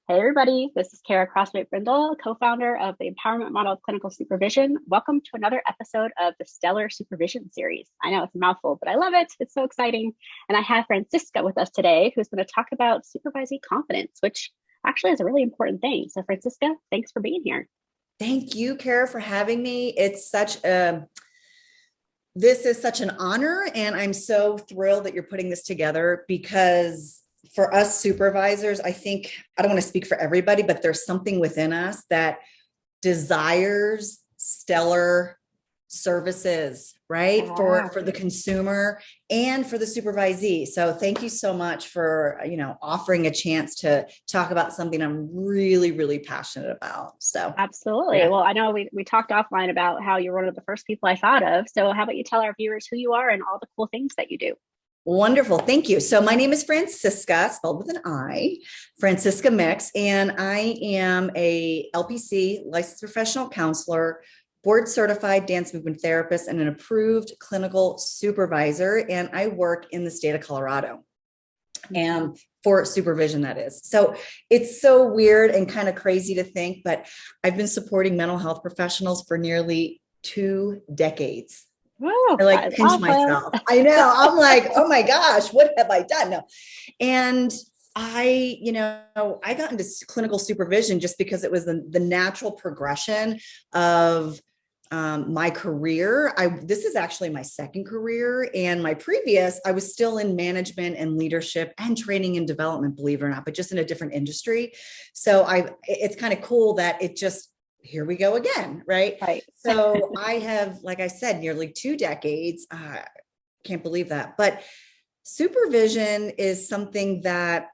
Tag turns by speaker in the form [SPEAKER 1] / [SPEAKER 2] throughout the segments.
[SPEAKER 1] Hey everybody, this is Kara Crossway-Brindle, co-founder of the Empowerment Model of Clinical Supervision. Welcome to another episode of the Stellar Supervision series. I know it's a mouthful, but I love it. It's so exciting. And I have Francisca with us today, who's going to talk about Supervisee Confidence, which actually is a really important thing. So Francisca, thanks for being here.
[SPEAKER 2] Thank you, Kara, for having me. This is such an honor, and I'm so thrilled that you're putting this together because for us supervisors, I think, I don't want to speak for everybody, but there's something within us that desires stellar services, right? For the consumer and for the supervisee. So thank you so much for, offering a chance to talk about something I'm really, really passionate about. So
[SPEAKER 1] Absolutely.
[SPEAKER 2] yeah.
[SPEAKER 1] Well, I know we talked offline about how you're one of the first people I thought of. So how about you tell our viewers who you are and all the cool things that you do?
[SPEAKER 2] Wonderful. Thank you. So my name is Francisca, spelled with an I, Francisca Mix, and I am a LPC, licensed professional counselor, board certified dance movement therapist, and an approved clinical supervisor. And I work in the state of Colorado and for supervision, that is. So it's so weird and kind of crazy to think, but I've been supporting mental health professionals for nearly 2 decades.
[SPEAKER 1] Oh,
[SPEAKER 2] I
[SPEAKER 1] that
[SPEAKER 2] like
[SPEAKER 1] is
[SPEAKER 2] pinch
[SPEAKER 1] awesome.
[SPEAKER 2] myself. I know. I'm like, oh my gosh, what have I done? No. And I got into clinical supervision just because it was the natural progression of my career. This is actually my second career, and my previous, I was still in management and leadership and training and development, believe it or not, but just in a different industry. So it's kind of cool that it just, here we go again, right?
[SPEAKER 1] Right.
[SPEAKER 2] So I have, like I said, nearly 2 decades. Can't believe that. But supervision is something that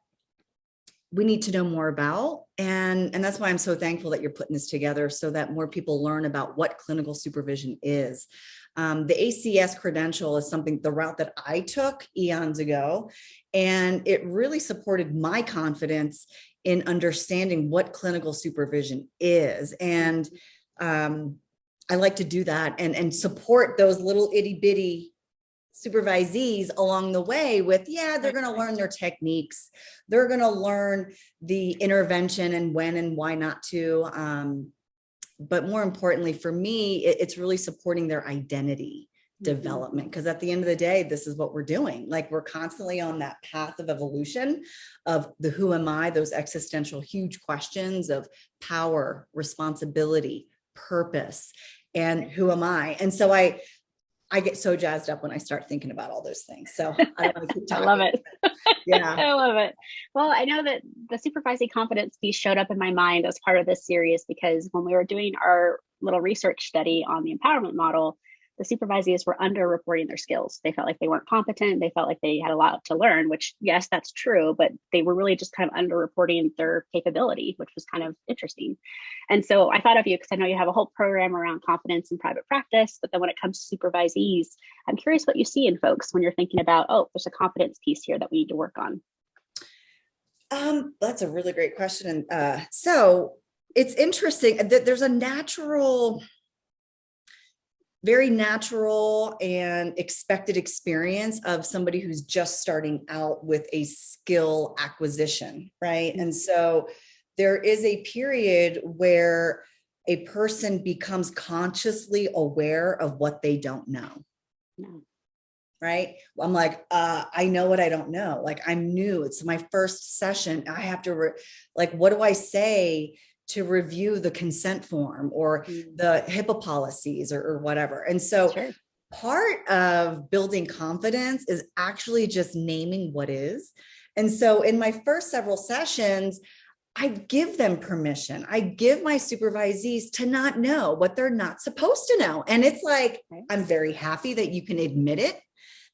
[SPEAKER 2] we need to know more about. And that's why I'm so thankful that you're putting this together so that more people learn about what clinical supervision is. The ACS credential is the route that I took eons ago, and it really supported my confidence in understanding what clinical supervision is. And I like to do that and support those little itty bitty supervisees along the way with, they're going to learn their techniques. They're going to learn the intervention and when and why not to. But more importantly, for me, it's really supporting their identity development, because at the end of the day, this is what we're doing. Like, we're constantly on that path of evolution of the who am I, those existential huge questions of power, responsibility, purpose, and who am I. And so I get so jazzed up when I start thinking about all those things. So I want to keep talking.
[SPEAKER 1] I love it.
[SPEAKER 2] Yeah.
[SPEAKER 1] I love it. Well, I know that the Supervisee Confidence piece showed up in my mind as part of this series because when we were doing our little research study on the empowerment model, the supervisees were underreporting their skills. They felt like they weren't competent. They felt like they had a lot to learn, which, yes, that's true, but they were really just kind of underreporting their capability, which was kind of interesting. And so I thought of you because I know you have a whole program around confidence in private practice, but then when it comes to supervisees, I'm curious what you see in folks when you're thinking about, oh, there's a competence piece here that we need to work on.
[SPEAKER 2] That's a really great question. And so it's interesting that there's a very natural and expected experience of somebody who's just starting out with a skill acquisition, right? And so there is a period where a person becomes consciously aware of what they don't know.
[SPEAKER 1] No.
[SPEAKER 2] Right? I'm like, I know what I don't know. Like, I'm new. It's my first session. I have to what do I say to review the consent form or the HIPAA policies or whatever. And so part of building confidence is actually just naming what is. And so in my first several sessions, I give them permission. I give my supervisees to not know what they're not supposed to know. And it's like, I'm very happy that you can admit it,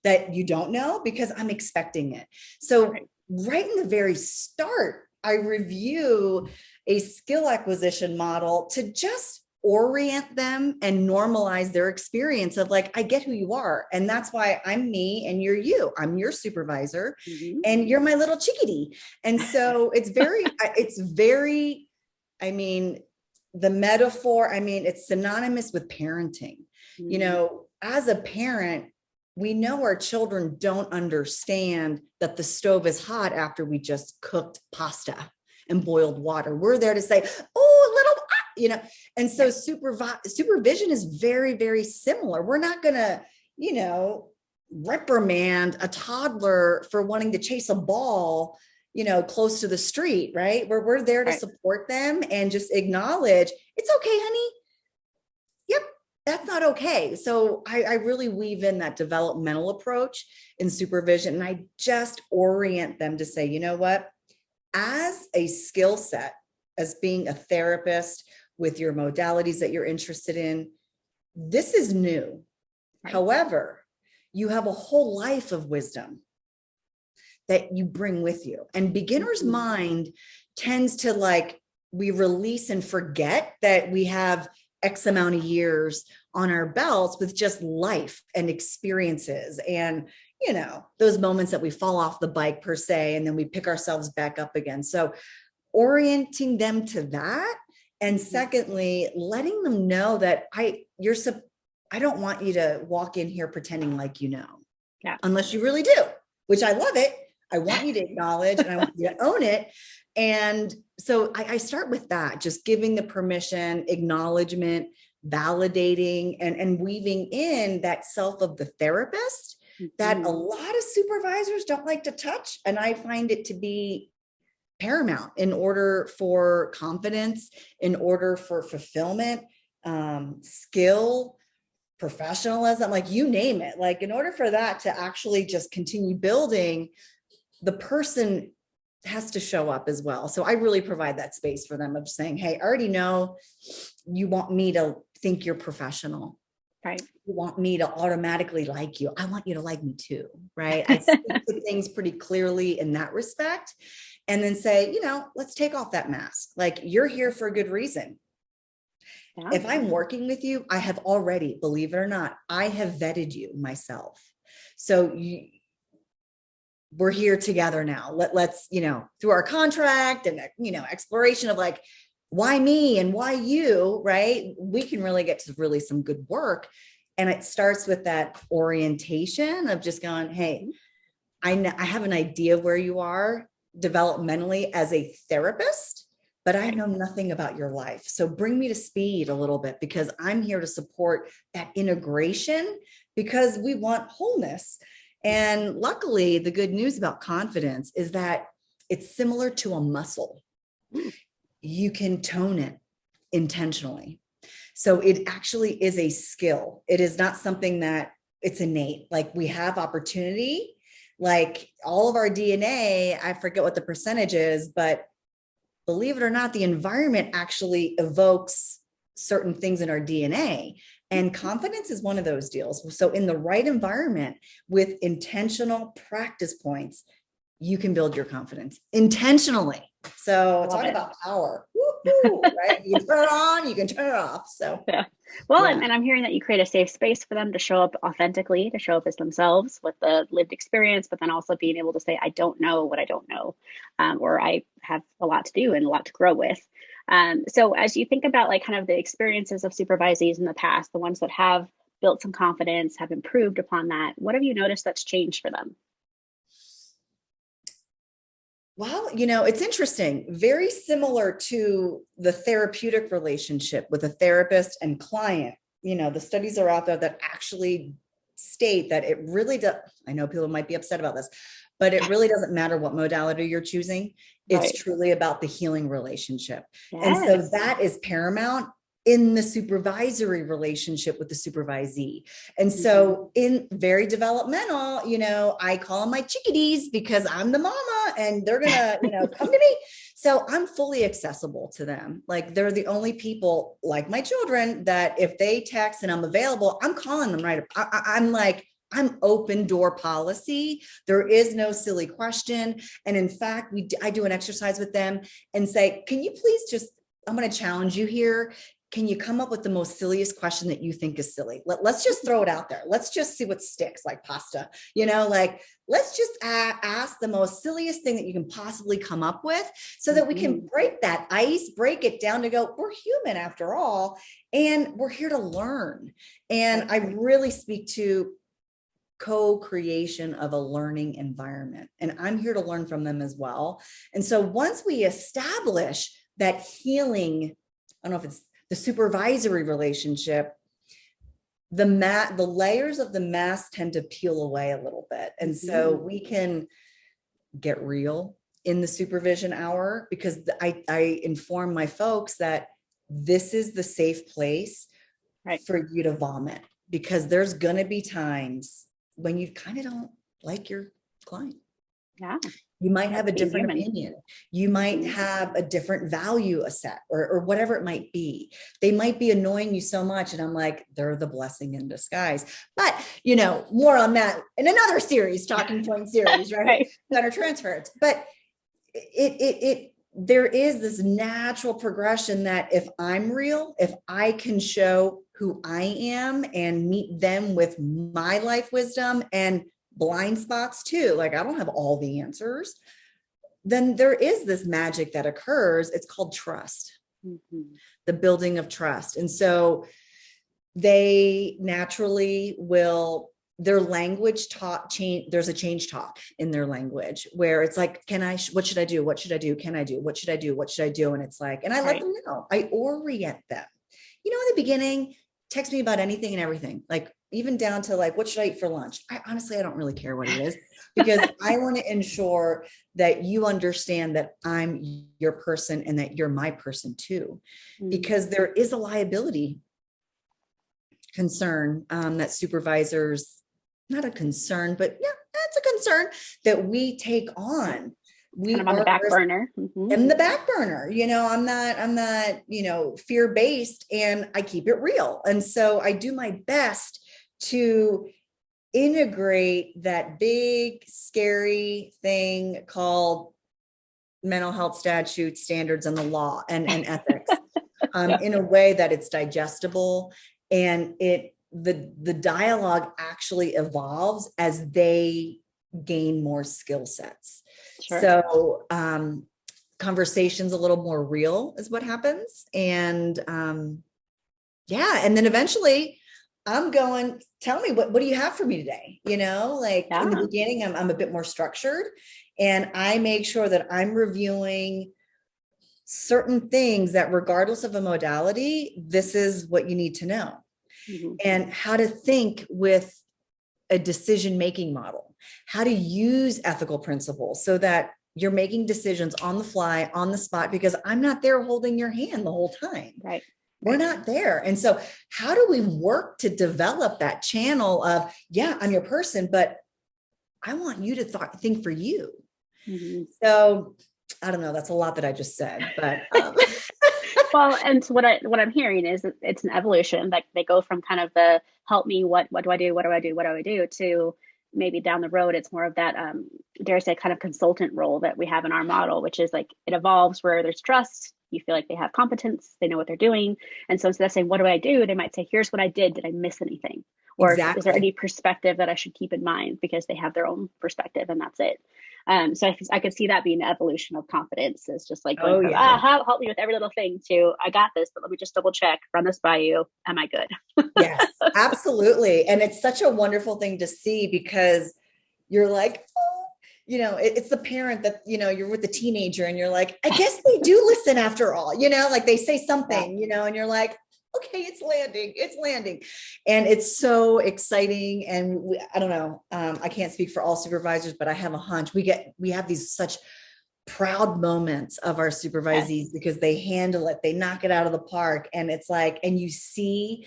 [SPEAKER 2] that you don't know, because I'm expecting it. So right in the very start, I review a skill acquisition model to just orient them and normalize their experience of like, I get who you are. And that's why I'm me and you're you. I'm your supervisor and you're my little chickadee. And so it's very, the metaphor, it's synonymous with parenting. As a parent, we know our children don't understand that the stove is hot after we just cooked pasta. and boiled water. We're there to say, oh, a little, and so supervision is very, very similar. We're not going to, reprimand a toddler for wanting to chase a ball, close to the street, right? We're there to support them and just acknowledge it's okay, honey. Yep, that's not okay. So I really weave in that developmental approach in supervision, and I just orient them to say, you know what, as a skill set, as being a therapist with your modalities that you're interested in, this is new. Right. However, you have a whole life of wisdom that you bring with you. And beginner's mind tends to we release and forget that we have X amount of years on our belts with just life and experiences. And, those moments that we fall off the bike per se, and then we pick ourselves back up again. So orienting them to that. And secondly, letting them know that I don't want you to walk in here pretending like unless you really do, which I love it. I want you to acknowledge and I want you to own it. And so I start with that, just giving the permission, acknowledgement, validating, and weaving in that self of the therapist that a lot of supervisors don't like to touch. And I find it to be paramount in order for confidence, in order for fulfillment, skill, professionalism, you name it. In order for that to actually just continue building, the person has to show up as well. So I really provide that space for them of saying, hey, I already know you want me to think you're professional. Right. You want me to automatically like you. I want you to like me too. Right. I speak to things pretty clearly in that respect. And then say, let's take off that mask. You're here for a good reason. Yeah. If I'm working with you, I have already, believe it or not, I have vetted you myself. So we're here together now. Let's, through our contract and, exploration of why me and why you, right? We can really get to really some good work. And it starts with that orientation of just going, hey, I have an idea of where you are developmentally as a therapist, but I know nothing about your life. So bring me to speed a little bit, because I'm here to support that integration, because we want wholeness. And luckily, the good news about confidence is that it's similar to a muscle. You can tone it intentionally. So it actually is a skill. It is not something that it's innate. We have opportunity, all of our DNA, I forget what the percentage is, but believe it or not, the environment actually evokes certain things in our DNA. And confidence is one of those deals. So in the right environment with intentional practice points, you can build your confidence intentionally. So talk about power, right? You can turn it on, you can turn it off. So
[SPEAKER 1] yeah. Well, yeah. And I'm hearing that you create a safe space for them to show up authentically, to show up as themselves with the lived experience, but then also being able to say, I don't know what I don't know, or I have a lot to do and a lot to grow with. So as you think about kind of the experiences of supervisees in the past, the ones that have built some confidence, have improved upon that, what have you noticed that's changed for them?
[SPEAKER 2] Well, it's interesting, very similar to the therapeutic relationship with a therapist and client. The studies are out there that actually state that it really does. I know people might be upset about this, but it really doesn't matter what modality you're choosing. It's truly about the healing relationship. Yes. And so that is paramount in the supervisory relationship with the supervisee. And so in very developmental, I call them my chickadees because I'm the mama and they're going to, come to me. So I'm fully accessible to them. They're the only people, like my children, that if they text and I'm available, I'm calling them right up. I'm open door policy. There is no silly question. And in fact, I do an exercise with them and say, can you please I'm going to challenge you here. Can you come up with the most silliest question that you think is silly? Let's just throw it out there. Let's just see what sticks, like pasta, let's just ask the most silliest thing that you can possibly come up with so that we can break that ice, break it down to go, we're human after all, and we're here to learn. And I really speak to co-creation of a learning environment. And I'm here to learn from them as well. And so once we establish that healing, I don't know if it's the supervisory relationship, the layers of the mask tend to peel away a little bit. And so we can get real in the supervision hour, because I inform my folks that this is the safe place for you to vomit, because there's going to be times when you kind of don't like your client.
[SPEAKER 1] Yeah.
[SPEAKER 2] You might have a different opinion. You might have a different value set, or whatever it might be. They might be annoying you so much. And I'm like, they're the blessing in disguise. But, you know, more on that in another series, talking point series, right? Better transfers. But there is this natural progression that if I'm real, if I can show who I am and meet them with my life wisdom and blind spots too, like I don't have all the answers, then there is this magic that occurs. It's called trust, the building of trust. And so they naturally will, their language change. There's a change talk in their language where it's like, what should I do? What should I do? Can I do? What should I do? What should I do? And it's like, and I let them know, I orient them, you know, in the beginning, text me about anything and everything, like even down to like, what should I eat for lunch? I don't really care what it is, because I want to ensure that you understand that I'm your person and that you're my person too, because there is a liability concern that supervisors, not a concern, but yeah, that's a concern that we take on. We
[SPEAKER 1] kind of on the back burner.
[SPEAKER 2] In the back burner, you know, I'm not, you know, fear-based, and I keep it real. And so I do my best to integrate that big, scary thing called mental health statutes, standards, and the law and ethics in a way that it's digestible, and the dialogue actually evolves as they gain more skill sets. So conversations a little more real is what happens. And and then eventually I'm going, tell me, what do you have for me today? You know, like in the beginning, I'm a bit more structured, and I make sure that I'm reviewing certain things that regardless of a modality, this is what you need to know. And how to think with a decision-making model, how to use ethical principles so that you're making decisions on the fly, on the spot, because I'm not there holding your hand the whole time. We're not there. And so how do we work to develop that channel of, yeah, I'm your person, but I want you to think for you. So I don't know, that's a lot that I just said, but
[SPEAKER 1] well, and so what I'm hearing is that it's an evolution. Like they go from kind of the help me, what do I do? What do I do? What do I do? To maybe down the road, it's more of that, dare I say, kind of consultant role that we have in our model, which is like it evolves where there's trust. You feel like they have competence, they know what they're doing. And so instead of saying, what do I do? They might say, here's what I did. Did I miss anything? Or is there any perspective that I should keep in mind? Because they have their own perspective and that's it. So I could see that being an evolution of confidence. Is just like going from, help me with every little thing to, I got this, but let me just double check, run this by you. Am I good?
[SPEAKER 2] Yes, absolutely. And it's such a wonderful thing to see, because you're like, oh, you know, it's the parent that, you know, you're with the teenager and you're like, I guess they do listen after all, you know, like they say something, you know, and you're like, okay, it's landing. And it's so exciting. And I don't know, I can't speak for all supervisors, but I have a hunch we have these such proud moments of our supervisees because they handle it, they knock it out of the park. And it's like, and you see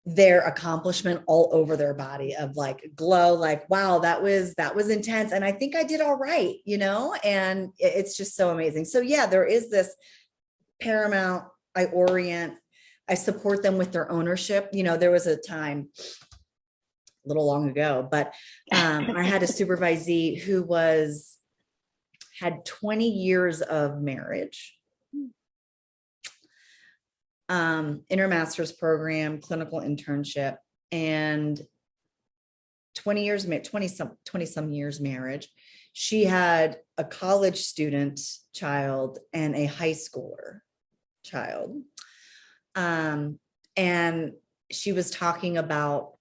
[SPEAKER 2] their accomplishment all over their body of like glow, like, wow, that was intense. And I think I did all right, you know, and it's just so amazing. So yeah, there is this paramount, I support them with their ownership. You know, there was a time a little long ago, but I had a supervisee who had 20 years of marriage, in her master's program, clinical internship, and 20 some years marriage. She had a college student child and a high schooler child. And she was talking about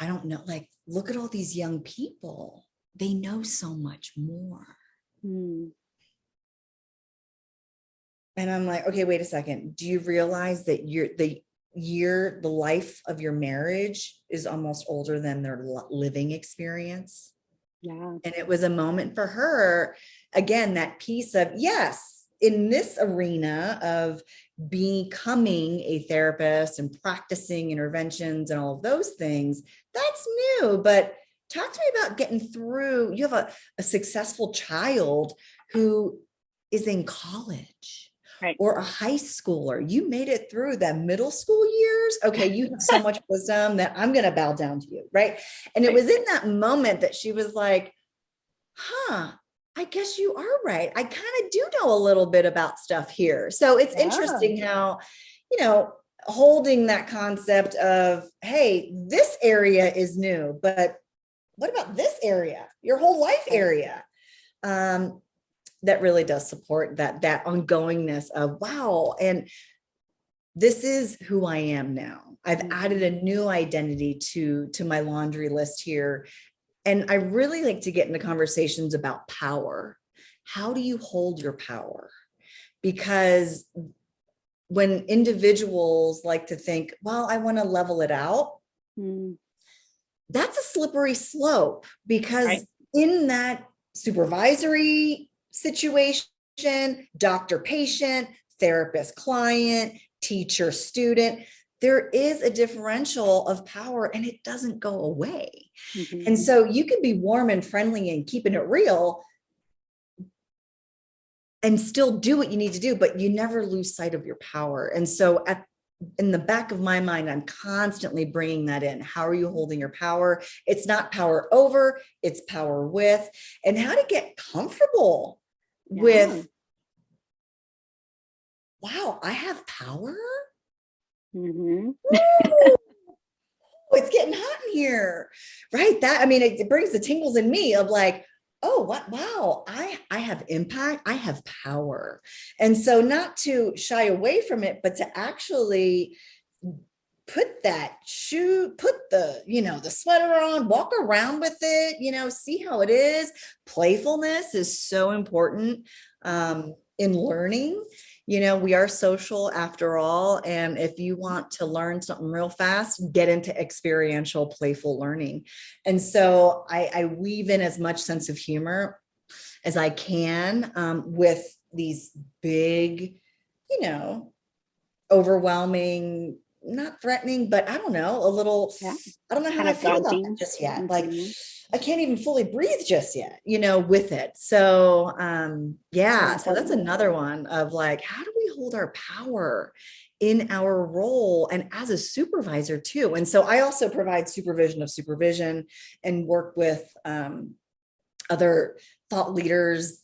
[SPEAKER 2] I don't know, like, look at all these young people. They know so much more.
[SPEAKER 1] Mm.
[SPEAKER 2] And I'm like, okay, wait a second. Do you realize that the life of your marriage is almost older than their living experience?
[SPEAKER 1] Yeah.
[SPEAKER 2] And it was a moment for her, again, that piece of, yes, in this arena of becoming a therapist and practicing interventions and all of those things, that's new. But talk to me about getting through. You have a successful child who is in college.
[SPEAKER 1] Right.
[SPEAKER 2] Or a high schooler. You made it through the middle school years. Okay, you have so much wisdom that I'm going to bow down to you, right? And it was in that moment that she was like, I guess you are right. I kind of do know a little bit about stuff here. So it's interesting how, holding that concept of, hey, this area is new, but what about this area, your whole life area? That really does support that ongoingness of, wow, and this is who I am now. I've added a new identity to my laundry list here. And I really like to get into conversations about power. How do you hold your power? Because when individuals like to think, well, I want to level it out, that's a slippery slope, because in that supervisory situation, doctor patient, therapist client, teacher student, there is a differential of power and it doesn't go away. And so you can be warm and friendly and keeping it real and still do what you need to do, but you never lose sight of your power. And so in the back of my mind, I'm constantly bringing that in. How are you holding your power? It's not power over, it's power with, and how to get comfortable with, wow, I have power. It's getting hot in here, right? It brings the tingles in me of like, oh, what? Wow, I have impact. I have power. And so not to shy away from it, but to actually put the sweater on, walk around with it, see how it is. Playfulness is so important in learning. We are social after all. And if you want to learn something real fast, get into experiential, playful learning. And so I weave in as much sense of humor as I can with these big, overwhelming, not threatening, but I don't know, a little, I don't know how I feel about that just yet. Like, I can't even fully breathe just yet, with it. So, so that's another one of like, how do we hold our power in our role and as a supervisor too? And so I also provide supervision of supervision and work with other thought leaders,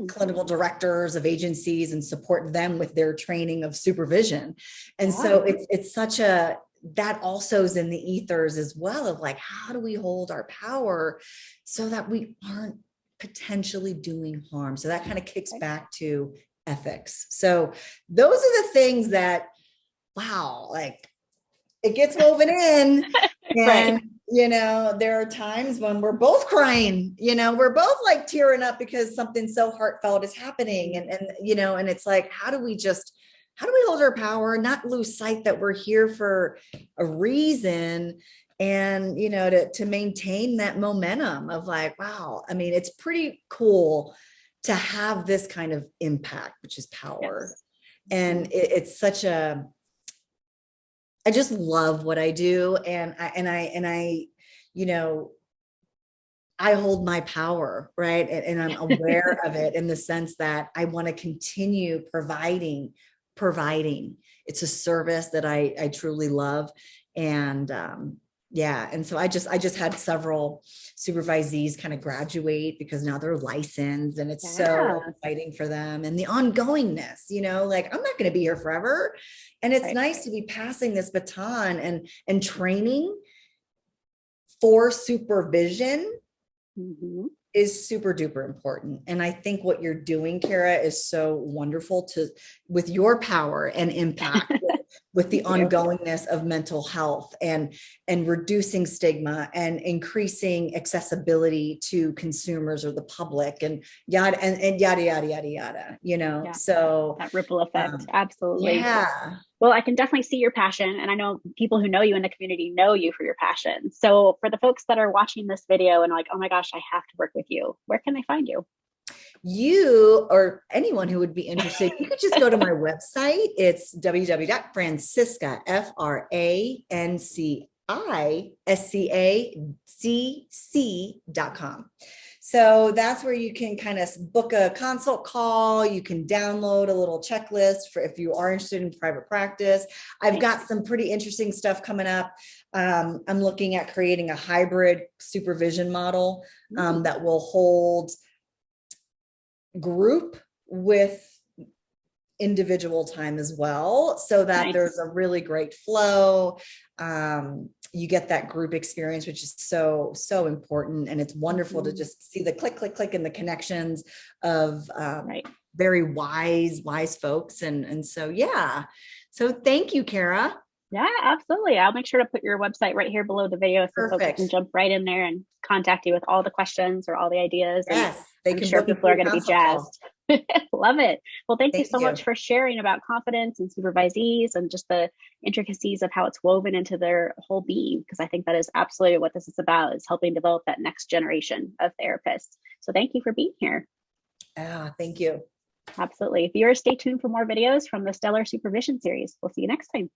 [SPEAKER 2] clinical directors of agencies, and support them with their training of supervision. And so it's such that also is in the ethers as well of like, how do we hold our power so that we aren't potentially doing harm? So that kind of kicks back to ethics. So those are the things that, wow, like it gets woven in. And, there are times when we're both crying, we're both like tearing up because something so heartfelt is happening. And it's like, how do we hold our power, not lose sight that we're here for a reason, and, to maintain that momentum of like, wow, it's pretty cool to have this kind of impact, which is power. And it's such I just love what I do. And I hold my power, right? And I'm aware of it in the sense that I want to continue providing. It's a service that I truly love. And and so I just had several supervisees kind of graduate because now they're licensed, and it's so exciting for them, and the ongoingness, like I'm not going to be here forever. And it's nice to be passing this baton and training for supervision is super duper important. And I think what you're doing, Kara, is so wonderful with your power and impact with the
[SPEAKER 1] Thank you.
[SPEAKER 2] ongoingness of mental health and reducing stigma and increasing accessibility to consumers or the public and yada yada yada yada, you know.
[SPEAKER 1] Yeah,
[SPEAKER 2] So
[SPEAKER 1] that ripple effect. Absolutely.
[SPEAKER 2] yeah.
[SPEAKER 1] Well, I can definitely see your passion, and I know people who know you in the community know you for your passion. So, for the folks that are watching this video and like, oh my gosh, I have to work with you, where can they find you?
[SPEAKER 2] You or anyone who would be interested, you could just go to my website. It's www.francisca, FranciscaCC.com. So that's where you can kind of book a consult call. You can download a little checklist for if you are interested in private practice. I've got some pretty interesting stuff coming up. I'm looking at creating a hybrid supervision model that will hold group with individual time as well, so that there's a really great flow. You get that group experience, which is so important, and it's wonderful to just see the click click click and the connections of very wise folks. And so yeah, so thank you, Kara.
[SPEAKER 1] Yeah, absolutely. I'll make sure to put your website right here below the video so folks can jump right in there and contact you with all the questions or all the ideas.
[SPEAKER 2] Yes,
[SPEAKER 1] and I'm sure people are going to be jazzed. Love it. Well, thank you so much for sharing about confidence and supervisees and just the intricacies of how it's woven into their whole being, because I think that is absolutely what this is about, is helping develop that next generation of therapists. So thank you for being here.
[SPEAKER 2] Thank you.
[SPEAKER 1] Absolutely. Viewers, stay tuned for more videos from the Stellar Supervision series. We'll see you next time.